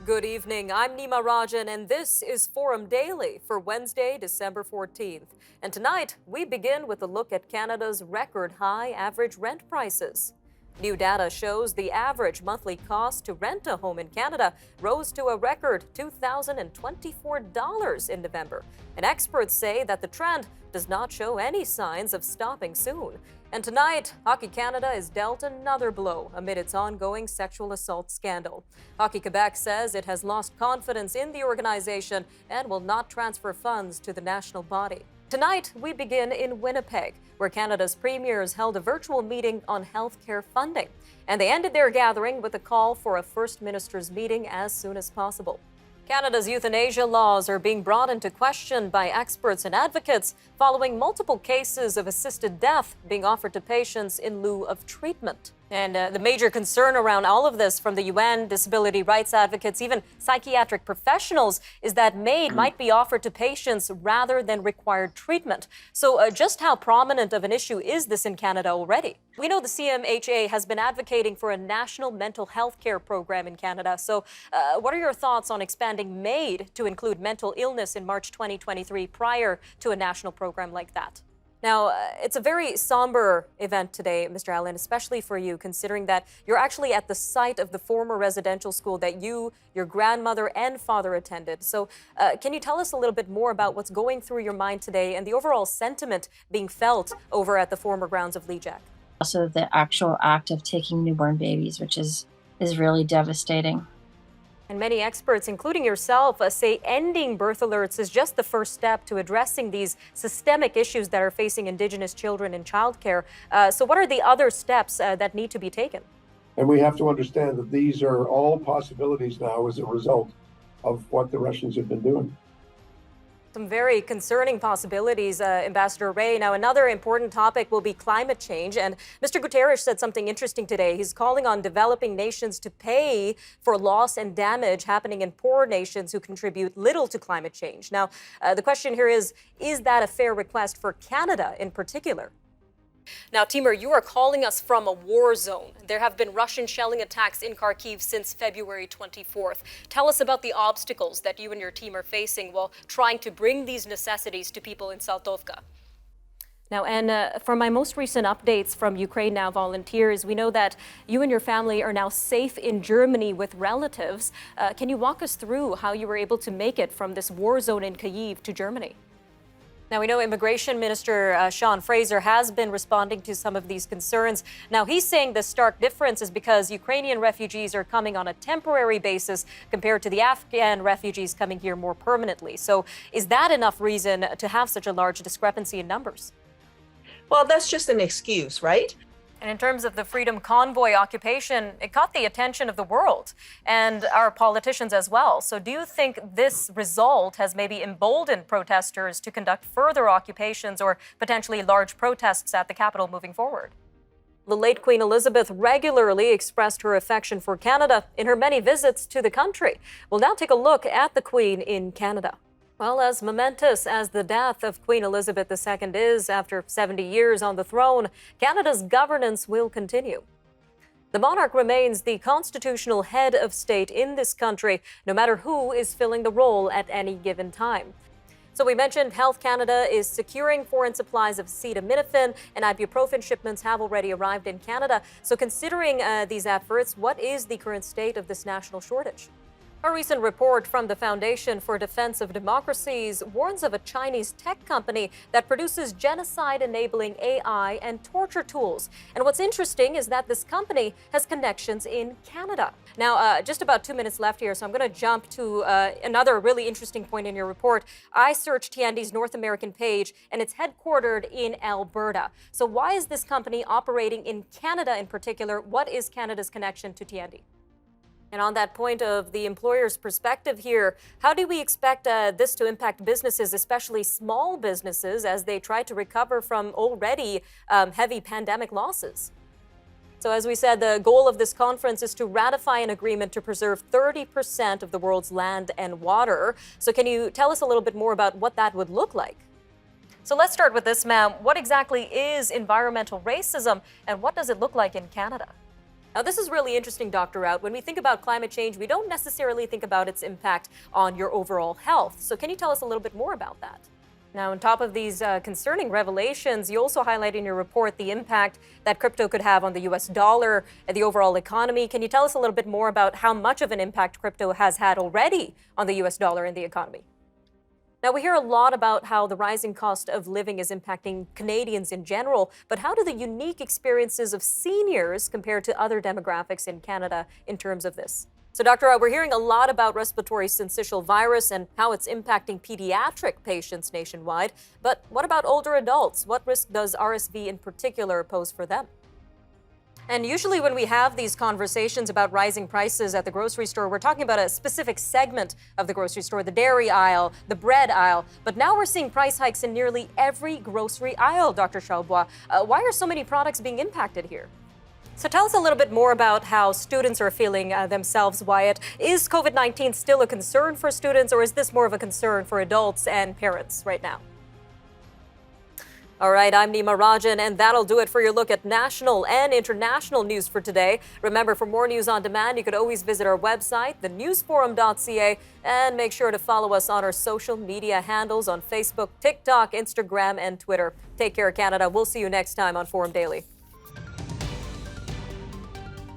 Good evening. I'm Nima Rajan, and this is Forum Daily for Wednesday, December 14th. And tonight, we begin with a look at Canada's record high average rent prices. New data shows the average monthly cost to rent a home in Canada rose to a record $2,024 in November. And experts say that the trend does not show any signs of stopping soon. And tonight, Hockey Canada is dealt another blow amid its ongoing sexual assault scandal. Hockey Quebec says it has lost confidence in the organization and will not transfer funds to the national body. Tonight, we begin in Winnipeg, where Canada's premiers held a virtual meeting on healthcare funding. And they ended their gathering with a call for a First Minister's meeting as soon as possible. Canada's euthanasia laws are being brought into question by experts and advocates following multiple cases of assisted death being offered to patients in lieu of treatment. And the major concern around all of this from the UN, disability rights advocates, even psychiatric professionals, is that MAID might be offered to patients rather than required treatment. So just how prominent of an issue is this in Canada already? We know the CMHA has been advocating for a national mental health care program in Canada. So what are your thoughts on expanding MAID to include mental illness in March 2023 prior to a national program like that? Now, it's a very somber event today, Mr. Allen, especially for you, considering that you're actually at the site of the former residential school that you, your grandmother, and father attended. So can you tell us a little bit more about what's going through your mind today and the overall sentiment being felt over at the former grounds of Lejac? Also, the actual act of taking newborn babies, which is really devastating. And many experts, including yourself, say ending birth alerts is just the first step to addressing these systemic issues that are facing Indigenous children in childcare. So what are the other steps that need to be taken? And we have to understand that these are all possibilities now as a result of what the Russians have been doing. Some very concerning possibilities, Ambassador Ray. Now, another important topic will be climate change. And Mr. Guterres said something interesting today. He's calling on developing nations to pay for loss and damage happening in poor nations who contribute little to climate change. Now, the question here is that a fair request for Canada in particular? Now, Timur, you are calling us from a war zone. There have been Russian shelling attacks in Kharkiv since February 24th. Tell us about the obstacles that you and your team are facing while trying to bring these necessities to people in Saltovka. Now, and from my most recent updates from Ukraine Now volunteers, we know that you and your family are now safe in Germany with relatives. Can you walk us through how you were able to make it from this war zone in Kyiv to Germany? Now, we know Immigration Minister Sean Fraser has been responding to some of these concerns. Now, he's saying the stark difference is because Ukrainian refugees are coming on a temporary basis compared to the Afghan refugees coming here more permanently. So is that enough reason to have such a large discrepancy in numbers? Well, that's just an excuse, right? And in terms of the Freedom Convoy occupation, it caught the attention of the world and our politicians as well. So do you think this result has maybe emboldened protesters to conduct further occupations or potentially large protests at the Capitol moving forward? The late Queen Elizabeth regularly expressed her affection for Canada in her many visits to the country. We'll now take a look at the Queen in Canada. Well, as momentous as the death of Queen Elizabeth II is after 70 years on the throne, Canada's governance will continue. The monarch remains the constitutional head of state in this country, no matter who is filling the role at any given time. So we mentioned Health Canada is securing foreign supplies of acetaminophen, and ibuprofen shipments have already arrived in Canada. So considering these efforts, what is the current state of this national shortage? A recent report from the Foundation for Defense of Democracies warns of a Chinese tech company that produces genocide-enabling AI and torture tools. And what's interesting is that this company has connections in Canada. Now, just about 2 minutes left here, so I'm going to jump to another really interesting point in your report. I searched Tiandi's North American page, and it's headquartered in Alberta. So why is this company operating in Canada in particular? What is Canada's connection to Tiandi? And on that point of the employer's perspective here, how do we expect this to impact businesses, especially small businesses, as they try to recover from already heavy pandemic losses? So as we said, the goal of this conference is to ratify an agreement to preserve 30% of the world's land and water. So can you tell us a little bit more about what that would look like? So let's start with this, ma'am. What exactly is environmental racism, and what does it look like in Canada? Now, this is really interesting, Dr. Rout. When we think about climate change, we don't necessarily think about its impact on your overall health. So can you tell us a little bit more about that? Now, on top of these concerning revelations, you also highlight in your report the impact that crypto could have on the US dollar and the overall economy. Can you tell us a little bit more about how much of an impact crypto has had already on the US dollar and the economy? Now, we hear a lot about how the rising cost of living is impacting Canadians in general, but how do the unique experiences of seniors compare to other demographics in Canada in terms of this? So, Dr. Rout, we're hearing a lot about respiratory syncytial virus and how it's impacting pediatric patients nationwide, but what about older adults? What risk does RSV in particular pose for them? And usually when we have these conversations about rising prices at the grocery store, we're talking about a specific segment of the grocery store, the dairy aisle, the bread aisle. But now we're seeing price hikes in nearly every grocery aisle, Dr. Chalbois. Why are so many products being impacted here? So tell us a little bit more about how students are feeling themselves, Wyatt. Is COVID-19 still a concern for students, or is this more of a concern for adults and parents right now? All right, I'm Nima Rajan, and that'll do it for your look at national and international news for today. Remember, for more news on demand, you could always visit our website, thenewsforum.ca, and make sure to follow us on our social media handles on Facebook, TikTok, Instagram, and Twitter. Take care, Canada. We'll see you next time on Forum Daily.